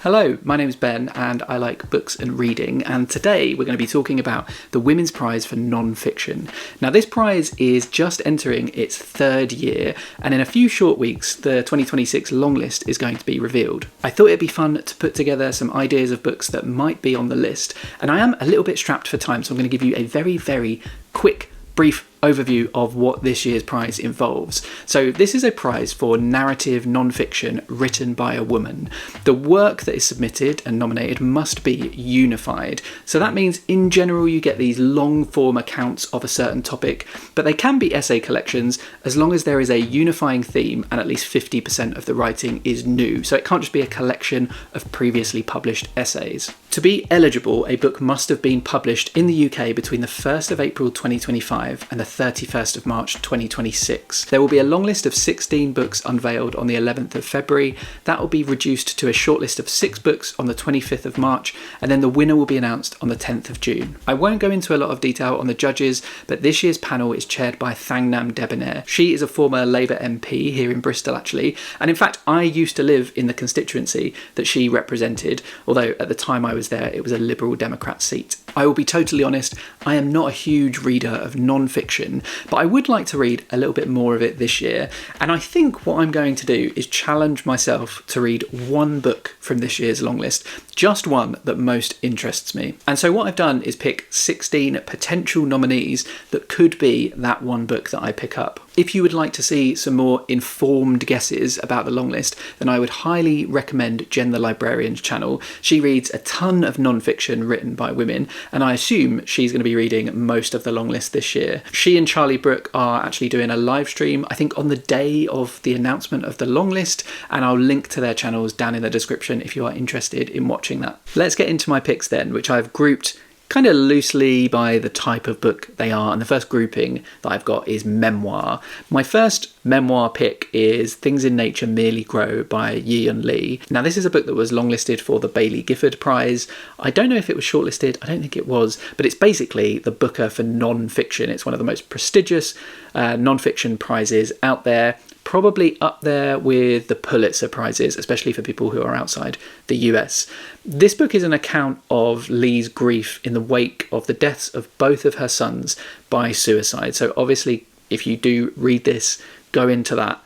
Hello, my name's Ben and I like books and reading, and today we're going to be talking about the Women's Prize for Non-Fiction. Now this prize is just entering its third year, and in a few short weeks the 2026 longlist is going to be revealed. I thought it'd be fun to put together some ideas of books that might be on the list, and I am a little bit strapped for time, so I'm going to give you a very quick, brief overview of what this year's prize involves. So this is a prize for narrative non-fiction written by a woman. The work that is submitted and nominated must be unified. So that means in general you get these long form accounts of a certain topic, but they can be essay collections as long as there is a unifying theme and at least 50% of the writing is new. So it can't just be a collection of previously published essays. To be eligible, a book must have been published in the UK between the 1st of April 2025 and the 31st of March 2026. There will be a long list of 16 books unveiled on the 11th of February. That will be reduced to a shortlist of 6 books on the 25th of March, and then the winner will be announced on the 10th of June. I won't go into a lot of detail on the judges, but this year's panel is chaired by Thangnam Debonair. She is a former Labour MP here in Bristol actually, and in fact I used to live in the constituency that she represented, although at the time I was there it was a Liberal Democrat seat. I will be totally honest, I am not a huge reader of non-fiction, but I would like to read a little bit more of it this year, and I think what I'm going to do is challenge myself to read one book from this year's longlist, just one that most interests me. And so what I've done is pick 16 potential nominees that could be that one book that I pick up. If you would like to see some more informed guesses about the longlist, then I would highly recommend Jen the Librarian's channel. She reads a ton of non-fiction written by women, and I assume she's going to be reading most of the longlist this year. She and Charlie Brooke are actually doing a live stream, I think on the day of the announcement of the longlist, and I'll link to their channels down in the description if you are interested in watching that. Let's get into my picks then, which I've grouped kind of loosely by the type of book they are, and the first grouping that I've got is memoir. My first memoir pick is Things in Nature Merely Grow by Yi-Yun Lee. Now this is a book that was longlisted for the Baillie Gifford Prize. I don't know if it was shortlisted, I don't think it was, but it's basically the Booker for non-fiction. It's one of the most prestigious non-fiction prizes out there, probably up there with the Pulitzer Prizes, especially for people who are outside the US. This book is an account of Lee's grief in the wake of the deaths of both of her sons by suicide. So obviously, if you do read this, go into that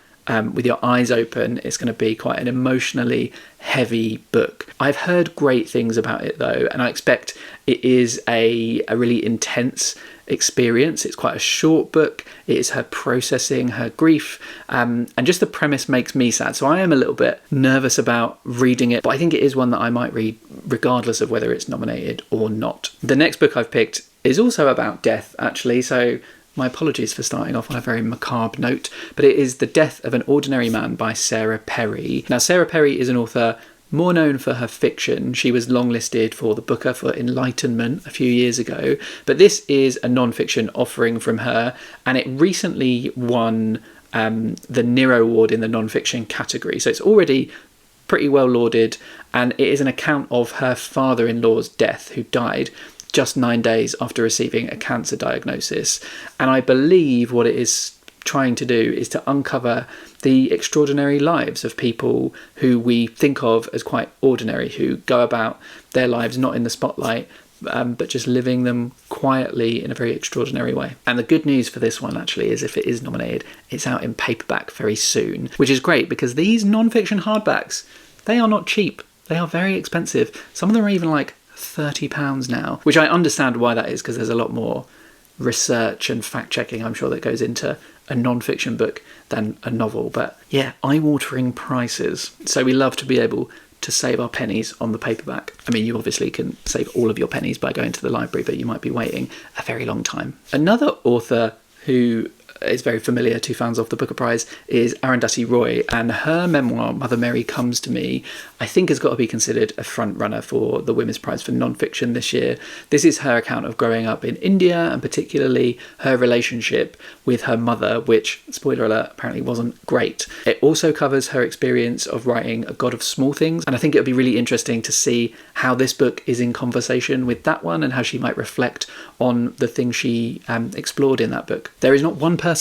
with your eyes open. It's going to be quite an emotionally heavy book. I've heard great things about it though, and I expect it is a really intense experience. It's quite a short book. It is her processing her grief, and just the premise makes me sad, so I am a little bit nervous about reading it, but I think it is one that I might read regardless of whether it's nominated or not. The next book I've picked is also about death actually, so my apologies for starting off on a very macabre note, but it is The Death of an Ordinary Man by Sarah Perry. Now Sarah Perry is an author more known for her fiction. She was longlisted for the Booker for Enlightenment a few years ago, but this is a non-fiction offering from her, and it recently won the Nero Award in the non-fiction category, so it's already pretty well lauded, and it is an account of her father-in-law's death, who died just 9 days after receiving a cancer diagnosis. And I believe what it is trying to do is to uncover the extraordinary lives of people who we think of as quite ordinary, who go about their lives not in the spotlight, but just living them quietly in a very extraordinary way. And the good news for this one actually is if it is nominated, it's out in paperback very soon, which is great because these non-fiction hardbacks, they are not cheap. They are very expensive. Some of them are even like £30 now, which I understand why that is, because there's a lot more research and fact-checking I'm sure that goes into a non-fiction book than a novel. But yeah, eye-watering prices. So we love to be able to save our pennies on the paperback. I mean, you obviously can save all of your pennies by going to the library, but you might be waiting a very long time. Another author who is very familiar to fans of the Booker Prize is Arundhati Roy, and her memoir Mother Mary Comes to Me I think has got to be considered a front runner for the Women's Prize for Non-Fiction this year. This is her account of growing up in India, and particularly her relationship with her mother, which, spoiler alert, apparently wasn't great. It also covers her experience of writing A God of Small Things, and I think it would be really interesting to see how this book is in conversation with that one and how she might reflect on the things she explored in that book. There is not one person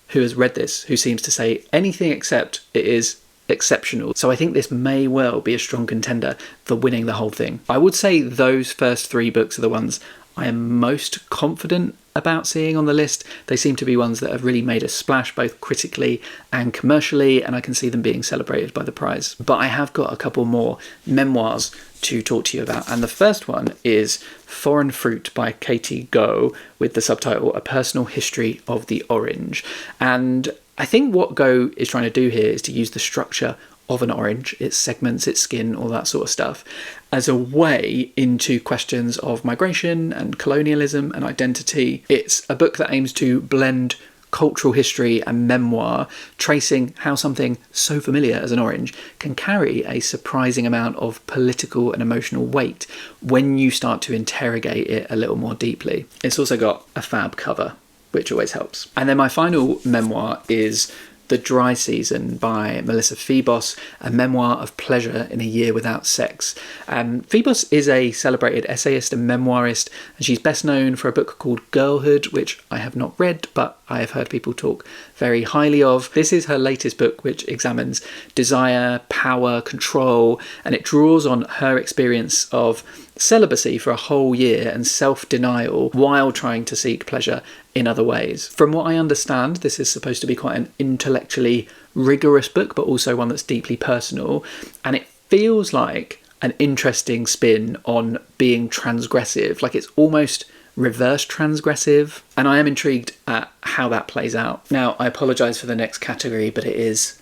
who has read this who seems to say anything except it is exceptional. So I think this may well be a strong contender for winning the whole thing. I would say those first 3 books are the ones I am most confident about seeing on the list. They seem to be ones that have really made a splash both critically and commercially, and I can see them being celebrated by the prize. But I have got a couple more memoirs to talk to you about, and the first one is Foreign Fruit by Katie Go, with the subtitle A Personal History of the Orange. And I think what Go is trying to do here is to use the structure of an orange, its segments, its skin, all that sort of stuff, as a way into questions of migration and colonialism and identity. It's a book that aims to blend cultural history and memoir, tracing how something so familiar as an orange can carry a surprising amount of political and emotional weight when you start to interrogate it a little more deeply. It's also got a fab cover, which always helps. And then my final memoir is The Dry Season by Melissa Phoebos, a memoir of pleasure in a year without sex. Phoebos is a celebrated essayist and memoirist, and she's best known for a book called Girlhood, which I have not read, but I have heard people talk very highly of. This is her latest book, which examines desire, power, control, and it draws on her experience of celibacy for a whole year and self-denial while trying to seek pleasure in other ways. From what I understand, this is supposed to be quite an intellectually rigorous book, but also one that's deeply personal, and it feels like an interesting spin on being transgressive, like it's almost reverse transgressive, and I am intrigued at how that plays out. Now, I apologise for the next category, but it is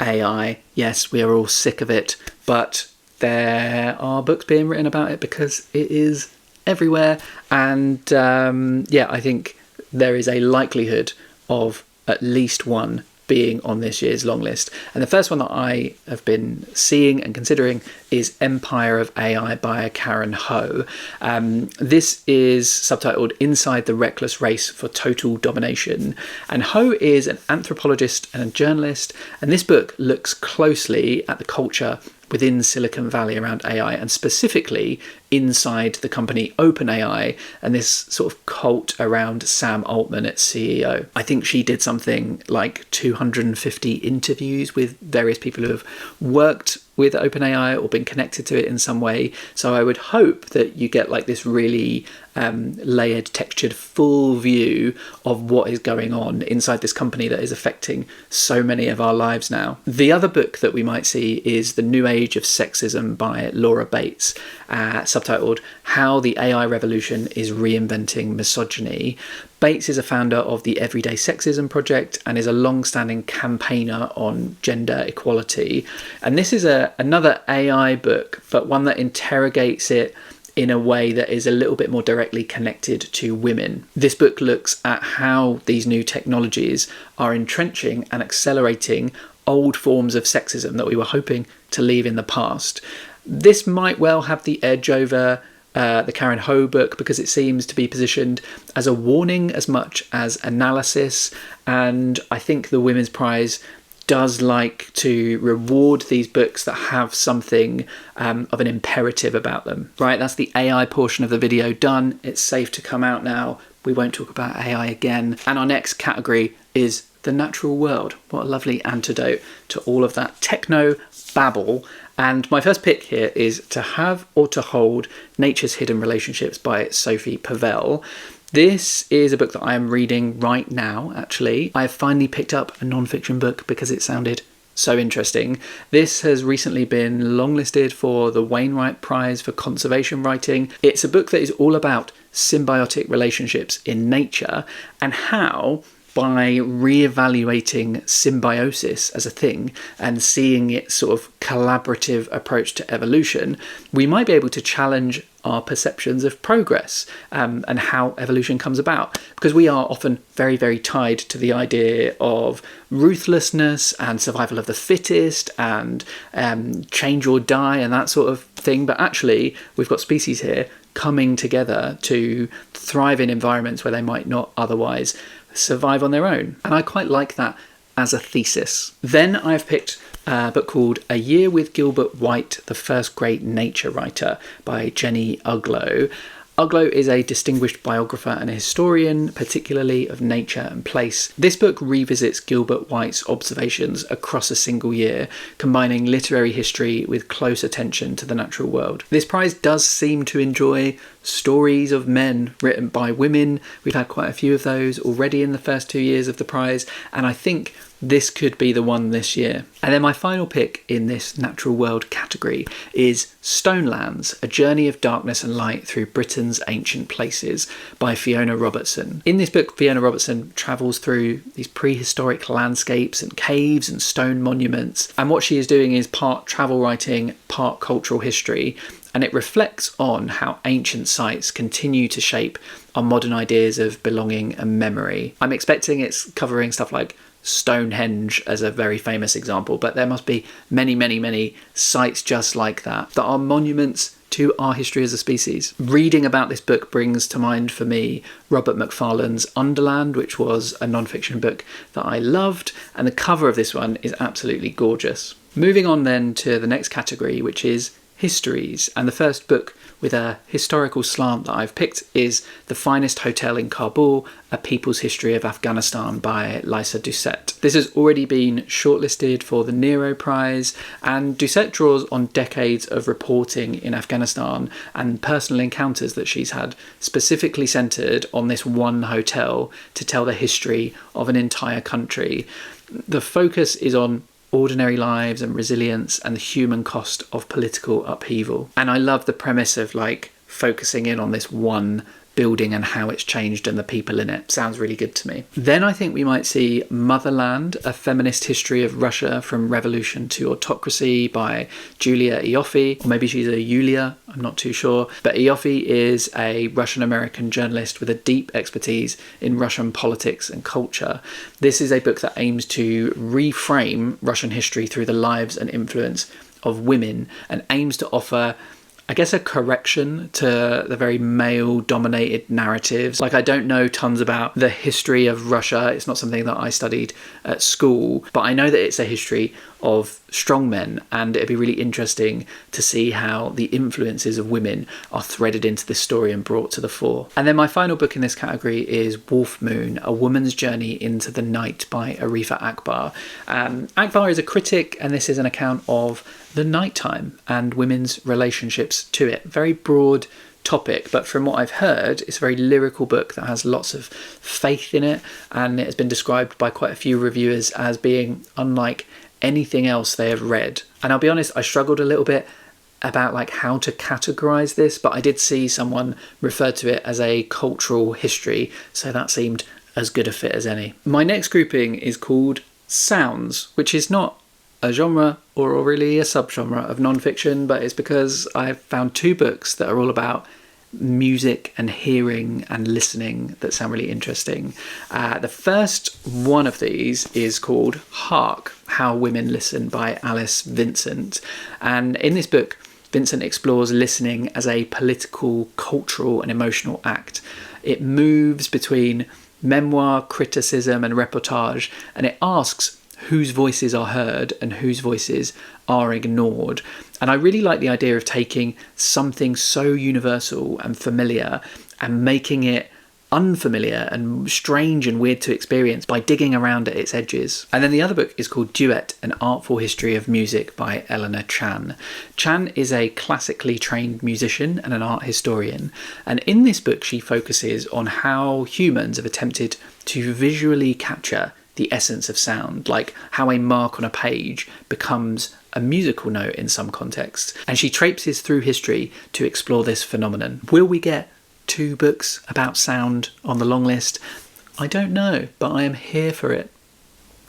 AI. Yes, we are all sick of it, but there are books being written about it because it is everywhere, and I think there is a likelihood of at least one being on this year's long list. And the first one that I have been seeing and considering is Empire of AI by Karen Ho. This is subtitled Inside the Reckless Race for Total Domination. And Ho is an anthropologist and a journalist, and this book looks closely at the culture within Silicon Valley around AI, and specifically inside the company OpenAI and this sort of cult around Sam Altman, its CEO. I think she did something like 250 interviews with various people who have worked with OpenAI or been connected to it in some way. So I would hope that you get like this really layered, textured, full view of what is going on inside this company that is affecting so many of our lives now. The other book that we might see is The New Age of Sexism by Laura Bates, subtitled How the AI Revolution is Reinventing Misogyny. Bates is a founder of the Everyday Sexism Project and is a long-standing campaigner on gender equality. And this is another AI book, but one that interrogates it in a way that is a little bit more directly connected to women. This book looks at how these new technologies are entrenching and accelerating old forms of sexism that we were hoping to leave in the past. This might well have the edge over the Karen Ho book because it seems to be positioned as a warning as much as analysis, and I think the Women's Prize does like to reward these books that have something of an imperative about them. Right, that's the AI portion of the video done. It's safe to come out now. We won't talk about AI again. And our next category is the natural world. What a lovely antidote to all of that techno babble. And my first pick here is To Have or to Hold Nature's Hidden Relationships by Sophie Pavel. This is a book that I am reading right now, actually. I've finally picked up a non-fiction book because it sounded so interesting. This has recently been longlisted for the Wainwright Prize for Conservation Writing. It's a book that is all about symbiotic relationships in nature and how, by re-evaluating symbiosis as a thing and seeing its sort of collaborative approach to evolution, we might be able to challenge our perceptions of progress and how evolution comes about, because we are often very, very tied to the idea of ruthlessness and survival of the fittest and change or die and that sort of thing. But actually, we've got species here coming together to thrive in environments where they might not otherwise survive on their own. And I quite like that as a thesis. Then I've picked a book called A Year with Gilbert White, the First Great Nature Writer by Jenny Uglow. Uglo is a distinguished biographer and a historian, particularly of nature and place. This book revisits Gilbert White's observations across a single year, combining literary history with close attention to the natural world. This prize does seem to enjoy stories of men written by women. We've had quite a few of those already in the first 2 years of the prize, and I think this could be the one this year. And then my final pick in this natural world category is Stonelands, A Journey of Darkness and Light Through Britain's Ancient Places by Fiona Robertson. In this book, Fiona Robertson travels through these prehistoric landscapes and caves and stone monuments. And what she is doing is part travel writing, part cultural history. And it reflects on how ancient sites continue to shape our modern ideas of belonging and memory. I'm expecting it's covering stuff like Stonehenge as a very famous example, but there must be many, many, many sites just like that are monuments to our history as a species. Reading about this book brings to mind for me Robert Macfarlane's Underland, which was a non-fiction book that I loved, and the cover of this one is absolutely gorgeous. Moving on then to the next category, which is histories, and the first book with a historical slant that I've picked is The Finest Hotel in Kabul, A People's History of Afghanistan by Lisa Doucette. This has already been shortlisted for the Nero Prize, and Doucette draws on decades of reporting in Afghanistan and personal encounters that she's had, specifically centred on this one hotel to tell the history of an entire country. The focus is on ordinary lives and resilience and the human cost of political upheaval. And I love the premise of focusing in on this one building and how it's changed and the people in it. Sounds really good to me. Then I think we might see Motherland, A Feminist History of Russia from Revolution to Autocracy by Julia Ioffe, or maybe she's a Yulia, I'm not too sure. But Ioffe is a Russian-American journalist with a deep expertise in Russian politics and culture. This is a book that aims to reframe Russian history through the lives and influence of women and aims to offer, I guess, a correction to the very male-dominated narratives. I don't know tons about the history of Russia. It's not something that I studied at school, but I know that it's a history of strong men, and it'd be really interesting to see how the influences of women are threaded into this story and brought to the fore. And then my final book in this category is Wolf Moon, A Woman's Journey into the Night by Arifa Akbar. Akbar is a critic, and this is an account of the nighttime and women's relationships to it. Very broad topic, but from what I've heard, it's a very lyrical book that has lots of faith in it, and it has been described by quite a few reviewers as being unlike anything else they have read. And I'll be honest, I struggled a little bit about how to categorize this, but I did see someone refer to it as a cultural history, so that seemed as good a fit as any. My next grouping is called Sounds, which is not a genre or really a subgenre of non-fiction, but it's because I've found two books that are all about music and hearing and listening that sound really interesting. The first one of these is called Hark, How Women Listen by Alice Vincent. And in this book, Vincent explores listening as a political, cultural and emotional act. It moves between memoir, criticism and reportage, and it asks whose voices are heard and whose voices are ignored. And I really like the idea of taking something so universal and familiar and making it unfamiliar and strange and weird to experience by digging around at its edges. And then the other book is called Duet, An Artful History of Music by Eleanor Chan. Chan is a classically trained musician and an art historian. And in this book, she focuses on how humans have attempted to visually capture the essence of sound, like how a mark on a page becomes a musical note in some contexts. And she traipses through history to explore this phenomenon. Will we get 2 books about sound on the long list? I don't know, but I am here for it.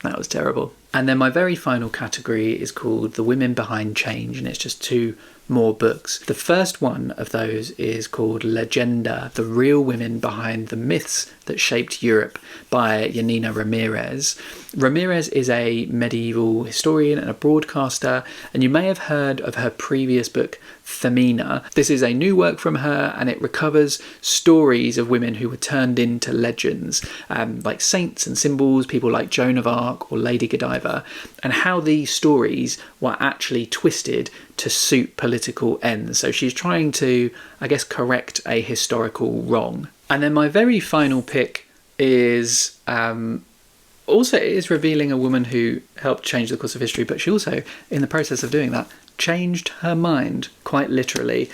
That was terrible. And then my very final category is called The Women Behind Change, and it's just 2 more books. The first one of those is called Legenda, The Real Women Behind the Myths That Shaped Europe by Yanina Ramirez. Ramirez is a medieval historian and a broadcaster, and you may have heard of her previous book, Femina. This is a new work from her, and it recovers stories of women who were turned into legends, like saints and symbols, people like Joan of Arc or Lady Godiva, and how these stories were actually twisted to suit political ends. So she's trying to, I guess, correct a historical wrong. And then my very final pick is also, it is revealing a woman who helped change the course of history, but she also, in the process of doing that, changed her mind, quite literally,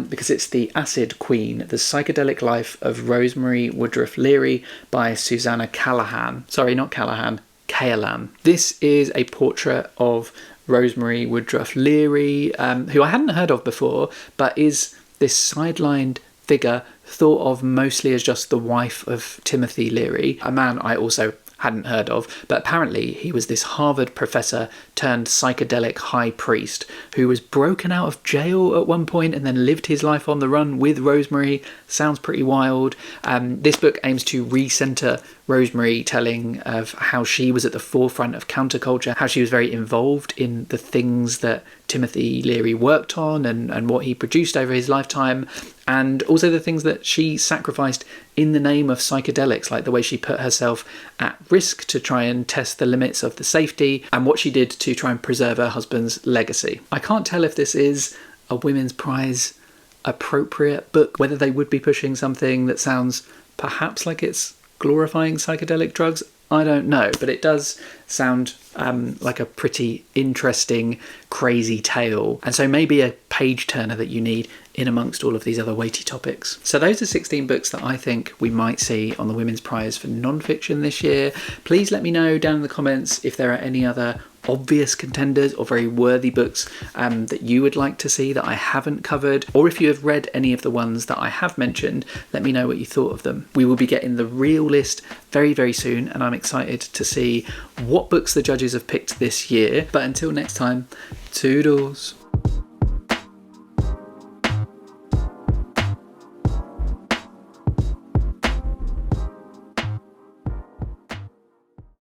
because it's The Acid Queen, The Psychedelic Life of Rosemary Woodruff Leary by Susanna Callahan. Sorry, not Callahan, Callahan. This is a portrait of Rosemary Woodruff Leary, who I hadn't heard of before, but is this sidelined figure thought of mostly as just the wife of Timothy Leary, a man I also hadn't heard of, but apparently he was this Harvard professor turned psychedelic high priest who was broken out of jail at one point and then lived his life on the run with Rosemary. Sounds pretty wild. This book aims to recenter Rosemary, telling of how she was at the forefront of counterculture, how she was very involved in the things that Timothy Leary worked on and what he produced over his lifetime, and also the things that she sacrificed in the name of psychedelics, like the way she put herself at risk to try and test the limits of the safety, and what she did to try and preserve her husband's legacy. I can't tell if this is a Women's Prize appropriate book, whether they would be pushing something that sounds perhaps like it's glorifying psychedelic drugs. I don't know, but it does sound like a pretty interesting, crazy tale, and so maybe a page turner that you need in amongst all of these other weighty topics. So those are 16 books that I think we might see on the Women's Prize for non-fiction this year. Please let me know down in the comments if there are any other obvious contenders or very worthy books that you would like to see that I haven't covered, or if you have read any of the ones that I have mentioned, let me know what you thought of them. We will be getting the real list very, very soon, and I'm excited to see what books the judges have picked this year. But until next time, toodles.